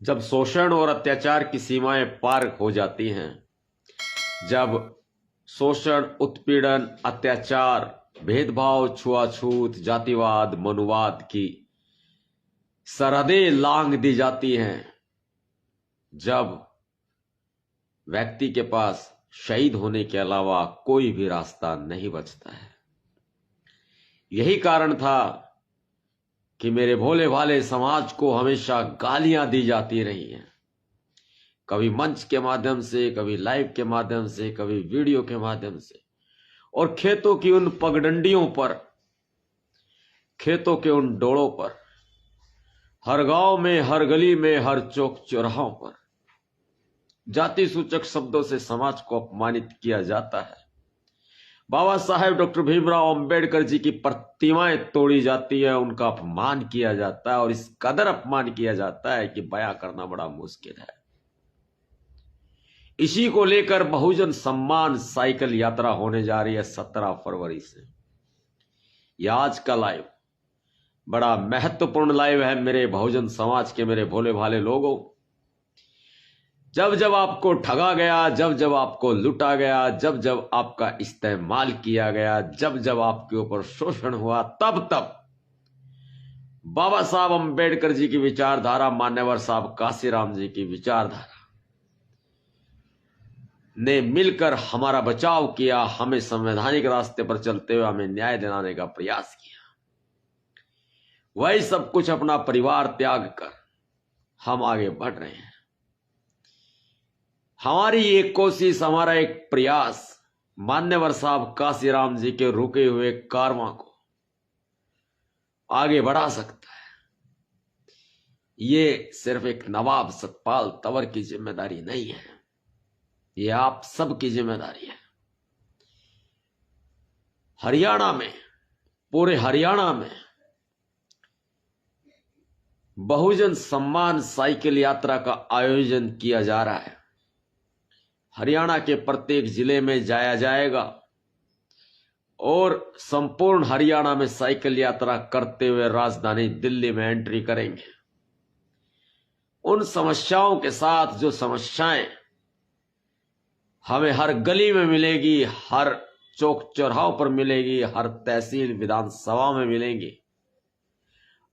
जब शोषण और अत्याचार की सीमाएं पार हो जाती हैं, जब शोषण, उत्पीड़न, अत्याचार, भेदभाव, छुआछूत, जातिवाद, मनुवाद की सरहदें लांघ दी जाती हैं, जब व्यक्ति के पास शहीद होने के अलावा कोई भी रास्ता नहीं बचता है। यही कारण था कि मेरे भोले भाले समाज को हमेशा गालियां दी जाती रही हैं, कभी मंच के माध्यम से, कभी लाइव के माध्यम से, कभी वीडियो के माध्यम से, और खेतों की उन पगडंडियों पर, खेतों के उन डोड़ों पर, हर गांव में, हर गली में, हर चौक चौराहों पर जाति सूचक शब्दों से समाज को अपमानित किया जाता है। बाबा साहेब डॉक्टर भीमराव अंबेडकर जी की प्रतिमाएं तोड़ी जाती है, उनका अपमान किया जाता है, और इस कदर अपमान किया जाता है कि बयां करना बड़ा मुश्किल है। इसी को लेकर बहुजन सम्मान साइकिल यात्रा होने जा रही है 17 फरवरी से। यह आज का लाइव बड़ा महत्वपूर्ण लाइव है मेरे बहुजन समाज के, मेरे भोले भाले लोगों। जब जब आपको ठगा गया, जब जब आपको लूटा गया, जब जब आपका इस्तेमाल किया गया, जब जब आपके ऊपर शोषण हुआ, तब तब बाबा साहब अंबेडकर जी की विचारधारा, मान्यवर साहब काशीराम जी की विचारधारा ने मिलकर हमारा बचाव किया, हमें संवैधानिक रास्ते पर चलते हुए हमें न्याय दिलाने का प्रयास किया। वही सब कुछ अपना परिवार त्याग कर हम आगे बढ़ रहे हैं। हमारी एक कोशिश, हमारा एक प्रयास मान्यवर साहब काशीराम जी के रुके हुए कारवां को आगे बढ़ा सकता है। ये सिर्फ एक नवाब सतपाल तंवर की जिम्मेदारी नहीं है, ये आप सबकी जिम्मेदारी है। हरियाणा में, पूरे हरियाणा में बहुजन सम्मान साइकिल यात्रा का आयोजन किया जा रहा है। हरियाणा के प्रत्येक जिले में जाया जाएगा और संपूर्ण हरियाणा में साइकिल यात्रा करते हुए राजधानी दिल्ली में एंट्री करेंगे। उन समस्याओं के साथ जो समस्याएं हमें हर गली में मिलेगी, हर चौक चौराहों पर मिलेगी, हर तहसील विधानसभा में मिलेंगी,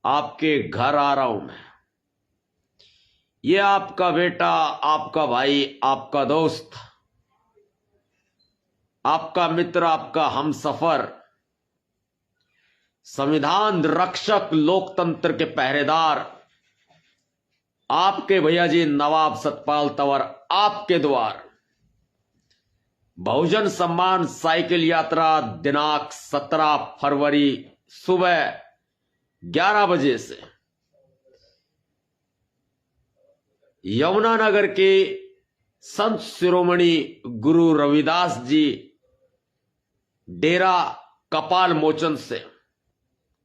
आपके घर आ रहा हूं मैं। ये आपका बेटा, आपका भाई, आपका दोस्त, आपका मित्र, आपका हमसफर, संविधान रक्षक, लोकतंत्र के पहरेदार, आपके भैया जी नवाब सतपाल तंवर आपके द्वार बहुजन सम्मान साइकिल यात्रा दिनांक 17 फरवरी सुबह 11 बजे से यमुनानगर के संत शिरोमणि गुरु रविदास जी डेरा कपाल मोचन से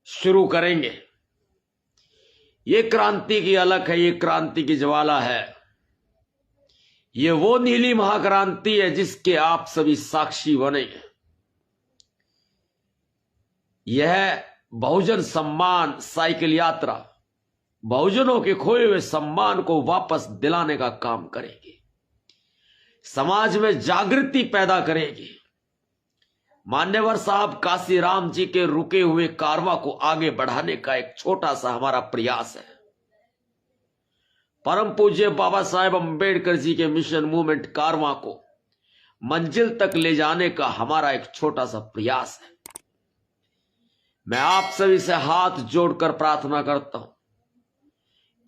शुरू करेंगे। ये क्रांति की अलख है, ये क्रांति की ज्वाला है, ये वो नीली महाक्रांति है जिसके आप सभी साक्षी बनेंगे। यह बहुजन सम्मान साइकिल यात्रा बहुजनों के खोए हुए सम्मान को वापस दिलाने का काम करेगी, समाज में जागृति पैदा करेगी। मान्यवर साहब काशीराम जी के रुके हुए कारवां को आगे बढ़ाने का एक छोटा सा हमारा प्रयास है। परम पूज्य बाबा साहेब अंबेडकर जी के मिशन मूवमेंट कारवां को मंजिल तक ले जाने का हमारा एक छोटा सा प्रयास है। मैं आप सभी से हाथ जोड़कर प्रार्थना करता हूं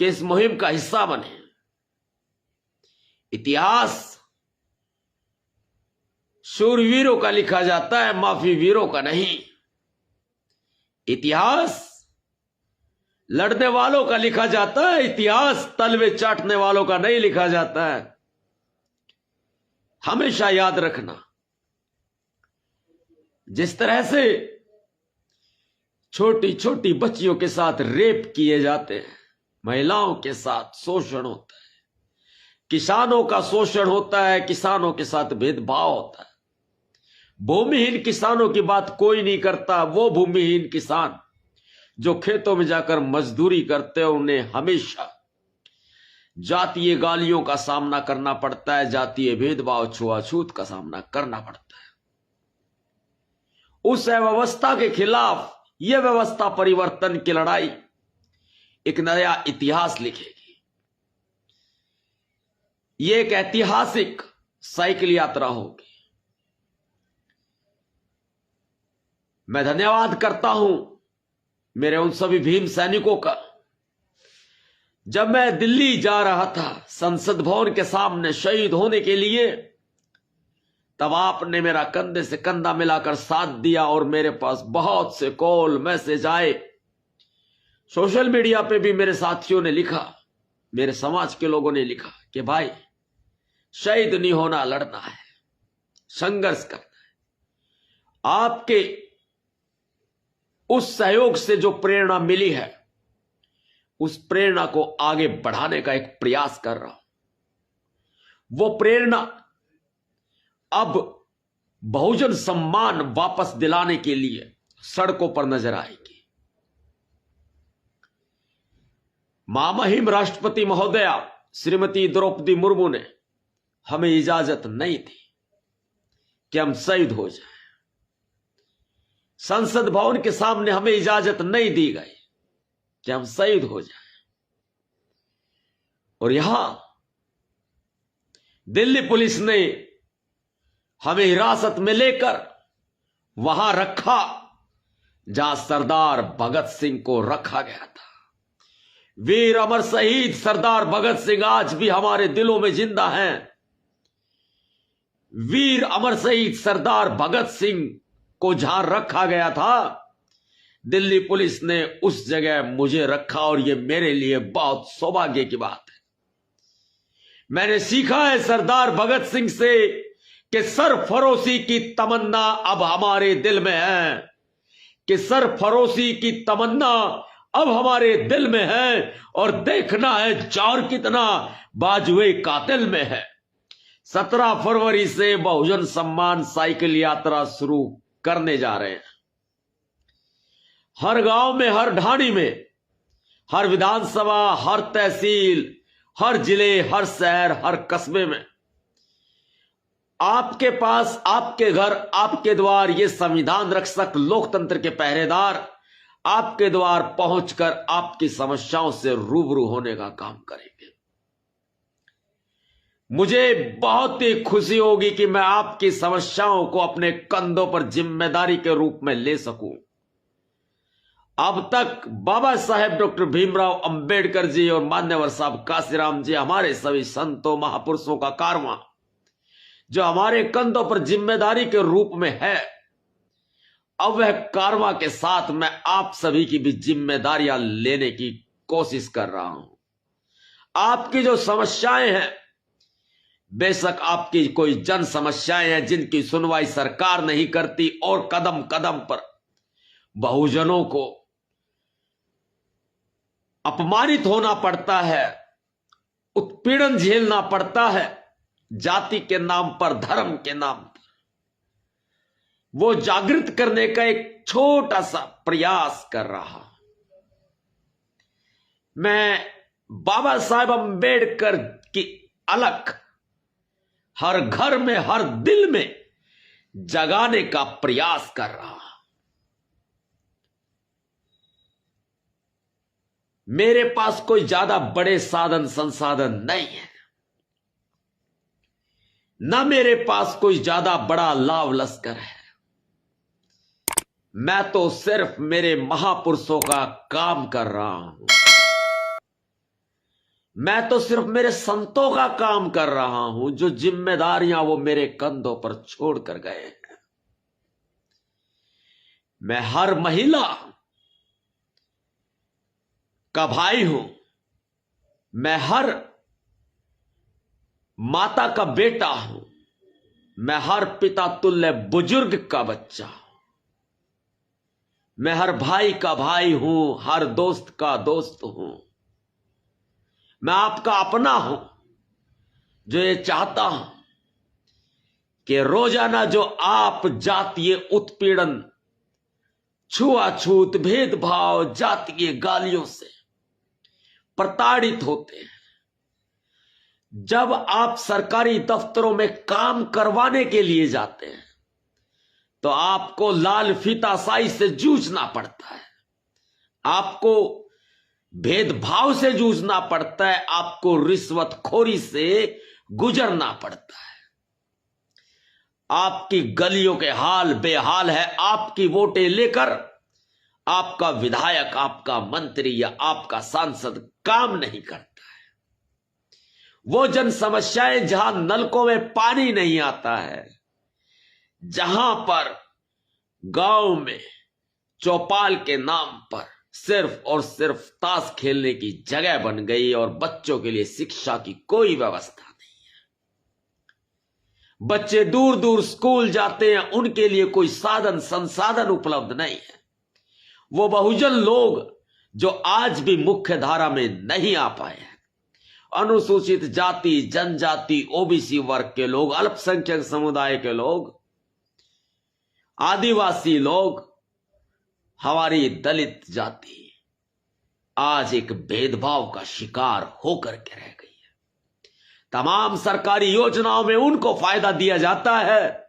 कि इस मुहिम का हिस्सा बने। इतिहास शूरवीरों का लिखा जाता है, माफी वीरों का नहीं। इतिहास लड़ने वालों का लिखा जाता है, इतिहास तलवे चाटने वालों का नहीं लिखा जाता है। हमेशा याद रखना, जिस तरह से छोटी छोटी बच्चियों के साथ रेप किए जाते हैं, महिलाओं के साथ शोषण होता है, किसानों का शोषण होता है, किसानों के साथ भेदभाव होता है। भूमिहीन किसानों की बात कोई नहीं करता। वो भूमिहीन किसान जो खेतों में जाकर मजदूरी करते हैं, उन्हें हमेशा जातीय गालियों का सामना करना पड़ता है, जातीय भेदभाव, छुआछूत का सामना करना पड़ता है। उस अव्यवस्था के खिलाफ यह व्यवस्था परिवर्तन की लड़ाई एक नया इतिहास लिखेगी। यह एक ऐतिहासिक साइकिल यात्रा होगी। मैं धन्यवाद करता हूं मेरे उन सभी भीम सैनिकों का। जब मैं दिल्ली जा रहा था संसद भवन के सामने शहीद होने के लिए, तब आपने मेरा कंधे से कंधा मिलाकर साथ दिया और मेरे पास बहुत से कॉल मैसेज आए। सोशल मीडिया पे भी मेरे साथियों ने लिखा, मेरे समाज के लोगों ने लिखा कि भाई शहीद नहीं होना, लड़ना है, संघर्ष करना है। आपके उस सहयोग से जो प्रेरणा मिली है, उस प्रेरणा को आगे बढ़ाने का एक प्रयास कर रहा हूं। वो प्रेरणा अब बहुजन सम्मान वापस दिलाने के लिए सड़कों पर नजर आएगी। महामहिम राष्ट्रपति महोदया श्रीमती द्रौपदी मुर्मू ने हमें इजाजत नहीं दी कि हम शहीद हो जाएं। संसद भवन के सामने हमें इजाजत नहीं दी गई कि हम शहीद हो जाएं। और यहां दिल्ली पुलिस ने हमें हिरासत में लेकर वहां रखा जहां सरदार भगत सिंह को रखा गया था। वीर अमर शहीद सरदार भगत सिंह आज भी हमारे दिलों में जिंदा हैं। वीर अमर शहीद सरदार भगत सिंह को जहां रखा गया था, दिल्ली पुलिस ने उस जगह मुझे रखा और यह मेरे लिए बहुत सौभाग्य की बात है। मैंने सीखा है सरदार भगत सिंह से कि सरफरोशी की तमन्ना अब हमारे दिल में है, कि सरफरोशी की तमन्ना अब हमारे दिल में है और देखना है जोर कितना बाजुए कातिल में है। 17 फरवरी से बहुजन सम्मान साइकिल यात्रा शुरू करने जा रहे हैं। हर गांव में, हर ढाणी में, हर विधानसभा, हर तहसील, हर जिले, हर शहर, हर कस्बे में आपके पास, आपके घर, आपके द्वार ये संविधान रक्षक लोकतंत्र के पहरेदार आपके द्वार पहुंचकर आपकी समस्याओं से रूबरू होने का काम करेंगे। मुझे बहुत ही खुशी होगी कि मैं आपकी समस्याओं को अपने कंधों पर जिम्मेदारी के रूप में ले सकूं। अब तक बाबा साहेब डॉक्टर भीमराव अंबेडकर जी और मान्यवर साहब काशीराम जी, हमारे सभी संतों महापुरुषों का कारवां जो हमारे कंधों पर जिम्मेदारी के रूप में है, अब वह कारवां के साथ मैं आप सभी की भी जिम्मेदारियां लेने की कोशिश कर रहा हूं। आपकी जो समस्याएं हैं, बेशक आपकी कोई जन समस्याएं हैं जिनकी सुनवाई सरकार नहीं करती और कदम कदम पर बहुजनों को अपमानित होना पड़ता है, उत्पीड़न झेलना पड़ता है, जाति के नाम पर, धर्म के नाम पर, वो जागृत करने का एक छोटा सा प्रयास कर रहा हूं। मैं बाबा साहेब अंबेडकर की अलख हर घर में, हर दिल में जगाने का प्रयास कर रहा हूं। मेरे पास कोई ज्यादा बड़े साधन संसाधन नहीं है, ना मेरे पास कोई ज्यादा बड़ा लाव लश्कर है। मैं तो सिर्फ मेरे महापुरुषों का काम कर रहा हूं। मैं तो सिर्फ मेरे संतों का काम कर रहा हूं, जो जिम्मेदारियां वो मेरे कंधों पर छोड़ कर गए हैं। मैं हर महिला का भाई हूं, मैं हर माता का बेटा हूं, मैं हर पिता तुल्य बुजुर्ग का बच्चा हूं, मैं हर भाई का भाई हूं, हर दोस्त का दोस्त हूं। मैं आपका अपना हूं, जो ये चाहता हूं कि रोजाना जो आप जातीय उत्पीड़न, छुआछूत, भेदभाव, जातीय गालियों से प्रताड़ित होते हैं, जब आप सरकारी दफ्तरों में काम करवाने के लिए जाते हैं तो आपको लाल फीताशाही से जूझना पड़ता है, आपको भेदभाव से जूझना पड़ता है, आपको रिश्वतखोरी से गुजरना पड़ता है। आपकी गलियों के हाल बेहाल है। आपकी वोटें लेकर आपका विधायक, आपका मंत्री या आपका सांसद काम नहीं करता है। वो जन समस्याएं जहां नलकों में पानी नहीं आता है, जहां पर गांव में चौपाल के नाम पर सिर्फ और सिर्फ ताश खेलने की जगह बन गई और बच्चों के लिए शिक्षा की कोई व्यवस्था नहीं है, बच्चे दूर दूर स्कूल जाते हैं, उनके लिए कोई साधन संसाधन उपलब्ध नहीं है। वो बहुजन लोग जो आज भी मुख्य धारा में नहीं आ पाए हैं, अनुसूचित जाति, जनजाति, ओबीसी वर्ग के लोग, अल्पसंख्यक समुदाय के लोग, आदिवासी लोग, हमारी दलित जाति आज एक भेदभाव का शिकार होकर के रह गई है। तमाम सरकारी योजनाओं में उनको फायदा दिया जाता है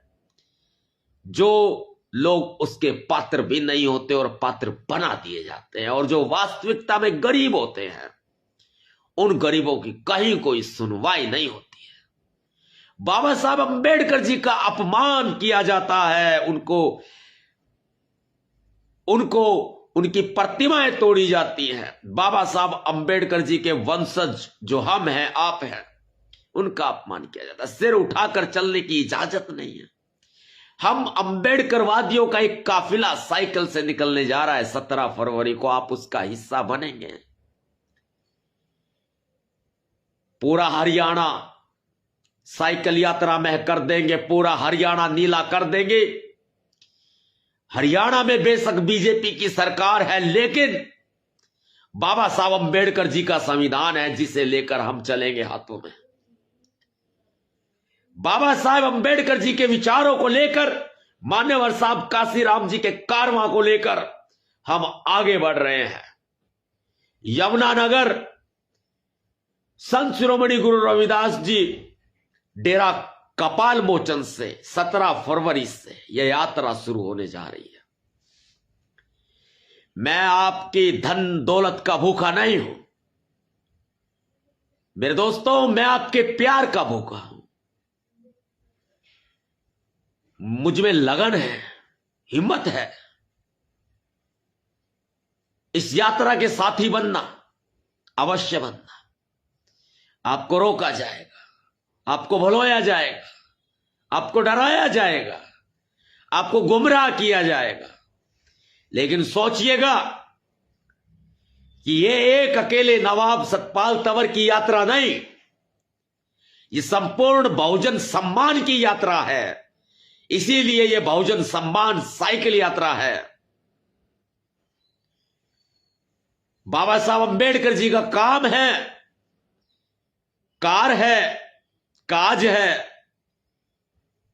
जो लोग उसके पात्र भी नहीं होते और पात्र बना दिए जाते हैं, और जो वास्तविकता में गरीब होते हैं उन गरीबों की कहीं कोई सुनवाई नहीं होती है। बाबा साहब अंबेडकर जी का अपमान किया जाता है, उनको उनकी प्रतिमाएं तोड़ी जाती हैं। बाबा साहब अंबेडकर जी के वंशज जो हम हैं, आप हैं, उनका अपमान किया जाता है। सिर उठाकर चलने की इजाजत नहीं है। हम अंबेडकरवादियों का एक काफिला साइकिल से निकलने जा रहा है 17 फरवरी को, आप उसका हिस्सा बनेंगे। पूरा हरियाणा साइकिल यात्रा में कर देंगे, पूरा हरियाणा नीला कर देंगे। हरियाणा में बेशक बीजेपी की सरकार है, लेकिन बाबा साहब अंबेडकर जी का संविधान है जिसे लेकर हम चलेंगे हाथों में। बाबा साहब अंबेडकर जी के विचारों को लेकर, मान्यवर साहब काशीराम जी के कारवां को लेकर हम आगे बढ़ रहे हैं। यमुनानगर संत शिरोमणि गुरु रविदास जी डेरा कपाल मोचन से 17 फरवरी से यह यात्रा शुरू होने जा रही है। मैं आपकी धन दौलत का भूखा नहीं हूं मेरे दोस्तों, मैं आपके प्यार का भूखा हूं। मुझ में लगन है, हिम्मत है। इस यात्रा के साथी बनना, अवश्य बनना। आपको रोका जाएगा, आपको भुलाया जाएगा, आपको डराया जाएगा, आपको गुमराह किया जाएगा, लेकिन सोचिएगा कि यह एक अकेले नवाब सतपाल तंवर की यात्रा नहीं, यह संपूर्ण बहुजन सम्मान की यात्रा है। इसीलिए यह बहुजन सम्मान साइकिल यात्रा है। बाबा साहब अंबेडकर जी का काम है, कार है, काज है,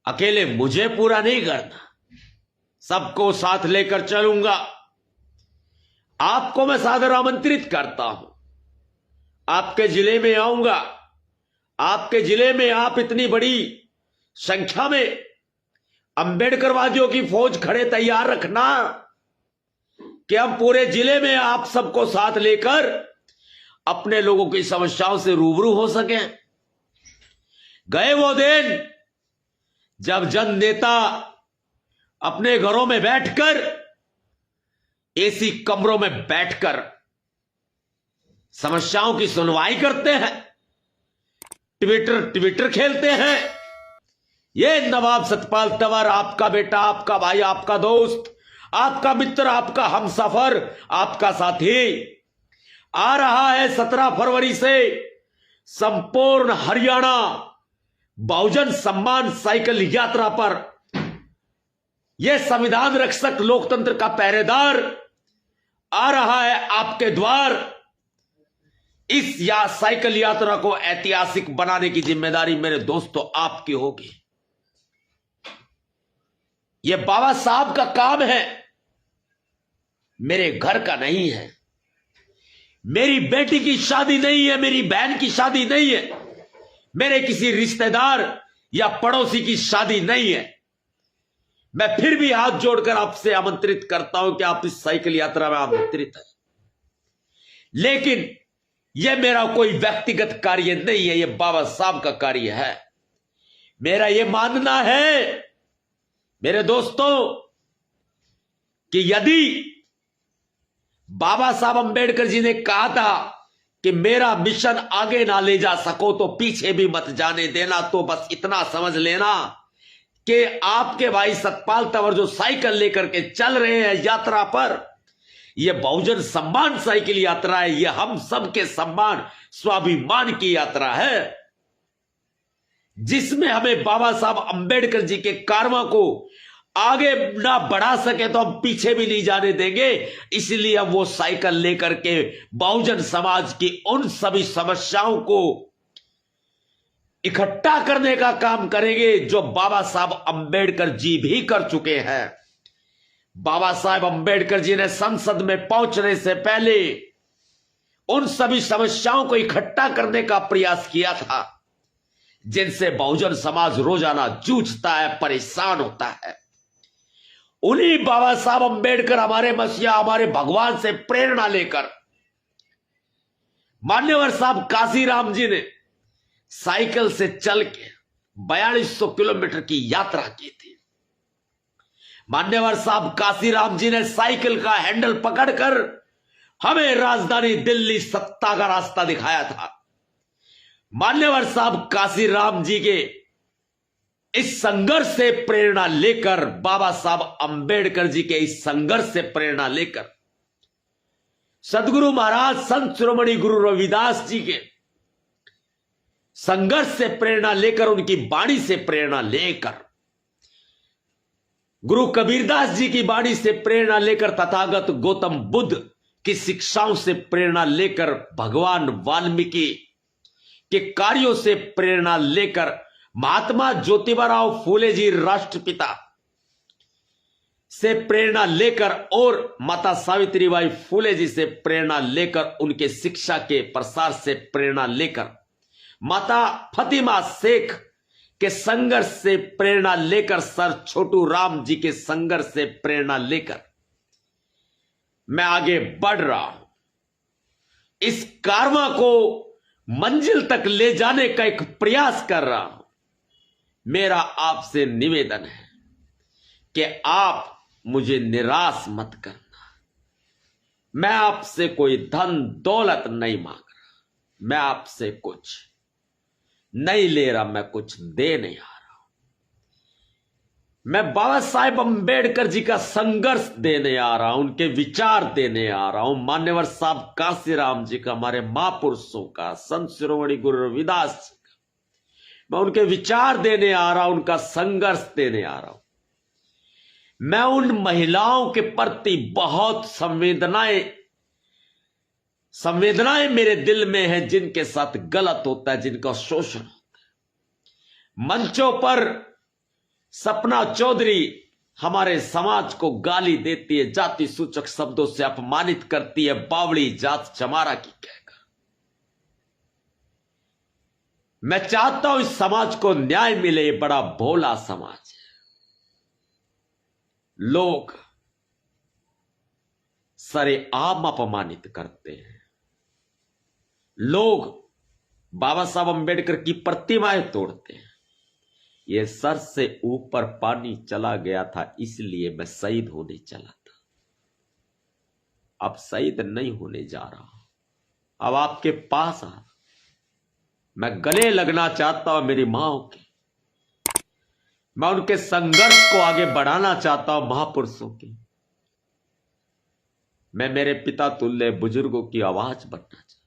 अकेले मुझे पूरा नहीं करना, सबको साथ लेकर चलूंगा। आपको मैं सादर आमंत्रित करता हूं, आपके जिले में आऊंगा। आपके जिले में आप इतनी बड़ी संख्या में अंबेडकरवादियों की फौज खड़े तैयार रखना कि हम पूरे जिले में आप सबको साथ लेकर अपने लोगों की समस्याओं से रूबरू हो सकें। गए वो दिन जब जन नेता अपने घरों में बैठकर, एसी कमरों में बैठकर समस्याओं की सुनवाई करते हैं, ट्विटर खेलते हैं। ये नवाब सतपाल तंवर आपका बेटा, आपका भाई, आपका दोस्त, आपका मित्र, आपका हमसफर, आपका साथी आ रहा है 17 फरवरी से संपूर्ण हरियाणा बहुजन सम्मान साइकिल यात्रा पर। यह संविधान रक्षक, लोकतंत्र का पहरेदार आ रहा है आपके द्वार। इस साइकिल यात्रा को ऐतिहासिक बनाने की जिम्मेदारी मेरे दोस्तों आपकी होगी। यह बाबा साहब का काम है, मेरे घर का नहीं है, मेरी बेटी की शादी नहीं है, मेरी बहन की शादी नहीं है, मेरे किसी रिश्तेदार या पड़ोसी की शादी नहीं है। मैं फिर भी हाथ जोड़कर आपसे आमंत्रित करता हूं कि आप इस साइकिल यात्रा में आमंत्रित हैं, लेकिन यह मेरा कोई व्यक्तिगत कार्य नहीं है, यह बाबा साहब का कार्य है। मेरा यह मानना है मेरे दोस्तों कि यदि बाबा साहब अंबेडकर जी ने कहा था कि मेरा मिशन आगे ना ले जा सको तो पीछे भी मत जाने देना, तो बस इतना समझ लेना कि आपके भाई सतपाल तंवर जो साइकिल लेकर के चल रहे हैं यात्रा पर, यह बहुजन सम्मान साइकिल यात्रा है। यह हम सबके सम्मान स्वाभिमान की यात्रा है, जिसमें हमें बाबा साहब अंबेडकर जी के कार्यों को आगे ना बढ़ा सके तो हम पीछे भी नहीं जाने देंगे। इसलिए हम वो साइकिल लेकर के बहुजन समाज की उन सभी समस्याओं को इकट्ठा करने का काम करेंगे जो बाबा साहब अंबेडकर जी भी कर चुके हैं। बाबा साहब अंबेडकर जी ने संसद में पहुंचने से पहले उन सभी समस्याओं को इकट्ठा करने का प्रयास किया था, जिनसे बहुजन समाज रोजाना जूझता है, परेशान होता है। उन्हीं बाबा साहब अंबेडकर, हमारे मसीहा, हमारे भगवान से प्रेरणा लेकर मान्यवर साहब काशीराम जी ने साइकिल से चल के 4200 किलोमीटर की यात्रा की थी। मान्यवर साहब काशीराम जी ने साइकिल का हैंडल पकड़कर हमें राजधानी दिल्ली सत्ता का रास्ता दिखाया था। मान्यवर साहब काशीराम जी के इस संघर्ष से प्रेरणा लेकर, बाबा साहब अंबेडकर जी के इस संघर्ष से प्रेरणा लेकर, सदगुरु महाराज संत शिरोमणि गुरु रविदास जी के संघर्ष से प्रेरणा लेकर, उनकी वाणी से प्रेरणा लेकर, गुरु कबीरदास जी की वाणी से प्रेरणा लेकर, तथागत गौतम बुद्ध की शिक्षाओं से प्रेरणा लेकर, भगवान वाल्मीकि के कार्यों से प्रेरणा लेकर, महात्मा ज्योतिबाराव फूले जी राष्ट्रपिता से प्रेरणा लेकर और माता सावित्रीबाई फूले जी से प्रेरणा लेकर, उनके शिक्षा के प्रसार से प्रेरणा लेकर, माता फतिमा शेख के संघर्ष से प्रेरणा लेकर, सर छोटू राम जी के संघर्ष से प्रेरणा लेकर मैं आगे बढ़ रहा हूं। इस कारवां को मंजिल तक ले जाने का एक प्रयास कर रहा हूं। मेरा आपसे निवेदन है कि आप मुझे निराश मत करना। मैं आपसे कोई धन दौलत नहीं मांग रहा, मैं आपसे कुछ नहीं ले रहा, मैं कुछ दे नहीं आ रहा। मैं बाबा साहेब अंबेडकर जी का संघर्ष देने आ रहा हूं, उनके विचार देने आ रहा हूं। मान्यवर साहब काशीराम जी का, हमारे महापुरुषों का, संत शिरोमणि गुरु रविदास जी का, मैं उनके विचार देने आ रहा हूं, उनका संघर्ष देने आ रहा हूं। मैं उन महिलाओं के प्रति बहुत संवेदनाएं मेरे दिल में है जिनके साथ गलत होता है, जिनका शोषण होता है। मंचों पर सपना चौधरी हमारे समाज को गाली देती है, जाति सूचक शब्दों से अपमानित करती है, बावड़ी जात चमारा की कहकर। मैं चाहता हूं इस समाज को न्याय मिले। ये बड़ा भोला समाज है। लोग सरेआम अपमानित करते हैं। लोग बाबा साहब अंबेडकर की प्रतिमाएं तोड़ते हैं। यह सर से ऊपर पानी चला गया था, इसलिए मैं शहीद होने चला था। अब शहीद नहीं होने जा रहा, अब आपके पास आ, मैं गले लगना चाहता हूं मेरी मां के। मैं उनके संघर्ष को आगे बढ़ाना चाहता हूं, महापुरुषों की। मैं मेरे पिता तुल्य बुजुर्गों की आवाज बनना चाहता हूं।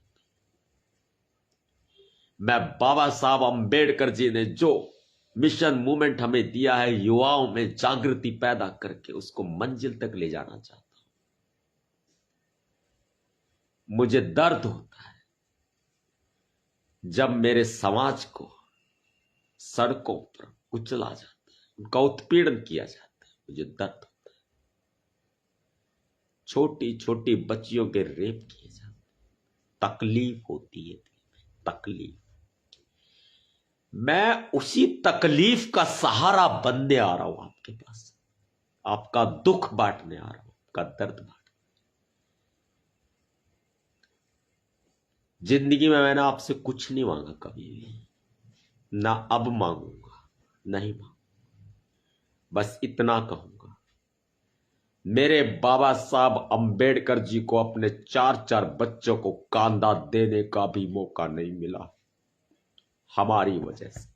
मैं बाबा साहब अंबेडकर जी ने जो मिशन मूवमेंट हमें दिया है, युवाओं में जागृति पैदा करके उसको मंजिल तक ले जाना चाहता हूं। मुझे दर्द होता है जब मेरे समाज को सड़कों पर कुचला जाता है, उनका उत्पीड़न किया जाता है। मुझे दर्द होता है। छोटी छोटी बच्चियों के रेप किए जाते हैं। तकलीफ होती है दिल में, तकलीफ। मैं उसी तकलीफ का सहारा बनने आ रहा हूं आपके पास, आपका दुख बांटने आ रहा हूं, आपका दर्द बांटने। जिंदगी में मैंने आपसे कुछ नहीं मांगा कभी भी, ना अब मांगूंगा, नहीं मांगूंगा। बस इतना कहूंगा, मेरे बाबा साहब अंबेडकर जी को अपने 4-4 बच्चों को कांधा देने का भी मौका नहीं मिला, हमारी वजह से।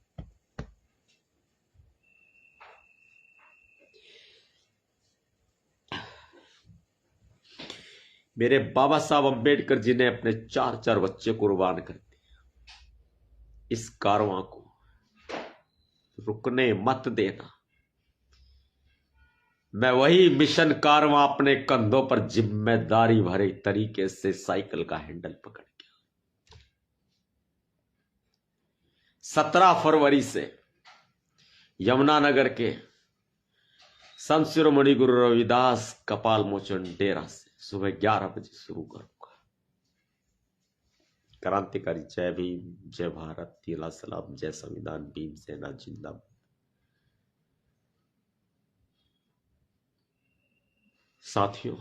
मेरे बाबा साहब अंबेडकर जी ने अपने 4-4 बच्चे कुर्बान कर दिए। इस कारवां को रुकने मत देना। मैं वही मिशन कारवां अपने कंधों पर जिम्मेदारी भरे तरीके से साइकिल का हैंडल पकड़ गया। 17 फरवरी से यमुनानगर के संत शिरोमणि गुरु रविदास कपाल मोचन डेरा से सुबह 11 बजे शुरू करूंगा। क्रांतिकारी जय भीम, जय भारत, तीला सलाम, जय संविधान, भीम सेना जिंदाबाद। साथियों,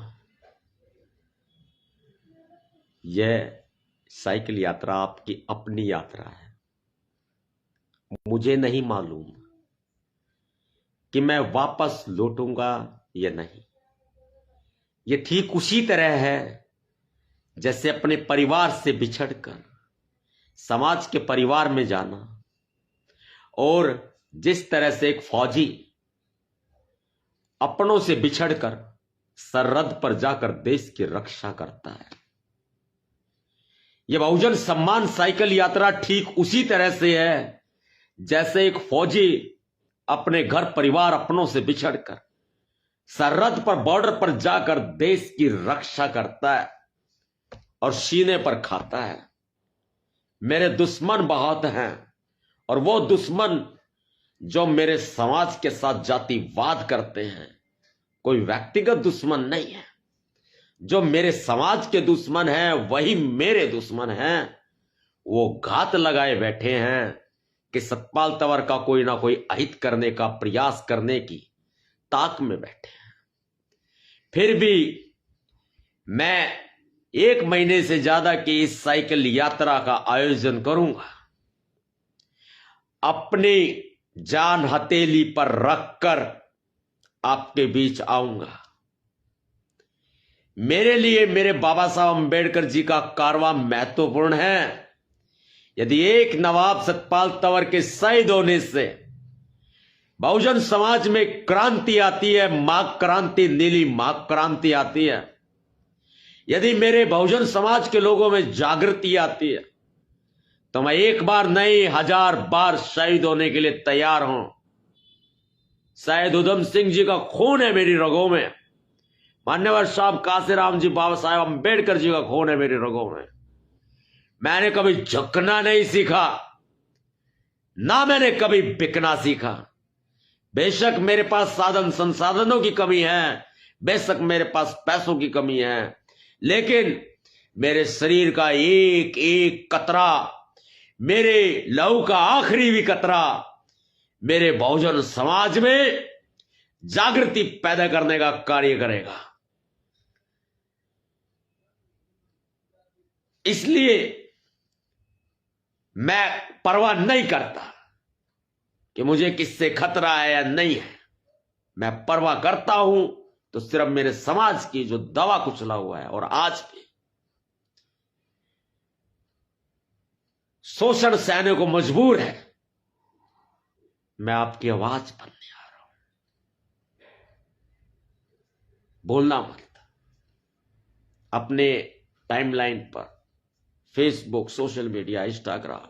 यह साइकिल यात्रा आपकी अपनी यात्रा है। मुझे नहीं मालूम कि मैं वापस लौटूंगा या नहीं। ये ठीक उसी तरह है जैसे अपने परिवार से बिछड़कर समाज के परिवार में जाना, और जिस तरह से एक फौजी अपनों से बिछड़कर सरहद पर जाकर देश की रक्षा करता है। यह बहुजन सम्मान साइकिल यात्रा ठीक उसी तरह से है जैसे एक फौजी अपने घर परिवार अपनों से बिछड़कर सरहद पर, बॉर्डर पर जाकर देश की रक्षा करता है और सीने पर खाता है। मेरे दुश्मन बहुत हैं, और वो दुश्मन जो मेरे समाज के साथ जातिवाद करते हैं, कोई व्यक्तिगत दुश्मन नहीं है। जो मेरे समाज के दुश्मन हैं वही मेरे दुश्मन हैं। वो घात लगाए बैठे हैं कि सतपाल तंवर का कोई ना कोई अहित करने का प्रयास करने की ताक में बैठे हैं। फिर भी मैं 1 महीने से ज्यादा की इस साइकिल यात्रा का आयोजन करूंगा। अपनी जान हथेली पर रखकर आपके बीच आऊंगा। मेरे लिए मेरे बाबा साहब अंबेडकर जी का कारवां महत्वपूर्ण है। यदि एक नवाब सतपाल तंवर के शहीद होने से बहुजन समाज में क्रांति आती है, माघ क्रांति, नीली माघ क्रांति आती है, यदि मेरे बहुजन समाज के लोगों में जागृति आती है, तो मैं एक बार नहीं 1000 बार शहीद होने के लिए तैयार हूं। शहीद उधम सिंह जी का खून है मेरी रगों में। मान्यवर साहब काशीराम जी, बाबा साहेब अंबेडकर जी का खून है मेरी रगों में। मैंने कभी झुकना नहीं सीखा, ना मैंने कभी बिकना सीखा। बेशक मेरे पास साधन संसाधनों की कमी है, बेशक मेरे पास पैसों की कमी है, लेकिन मेरे शरीर का एक एक कतरा, मेरे लहू का आखिरी भी कतरा मेरे बहुजन समाज में जागृति पैदा करने का कार्य करेगा। इसलिए मैं परवाह नहीं करता कि मुझे किससे खतरा है या नहीं है। मैं परवाह करता हूं तो सिर्फ मेरे समाज की जो दवा कुचला हुआ है और आज भी शोषण सहने को मजबूर है, मैं आपकी आवाज बनने आ रहा हूं। बोलना मत। अपने टाइमलाइन पर Facebook, social media, Instagram,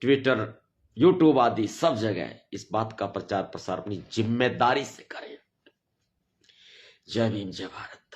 Twitter, YouTube आदि सब जगह इस बात का प्रचार प्रसार अपनी जिम्मेदारी से करें। जय भीम, जय भारत।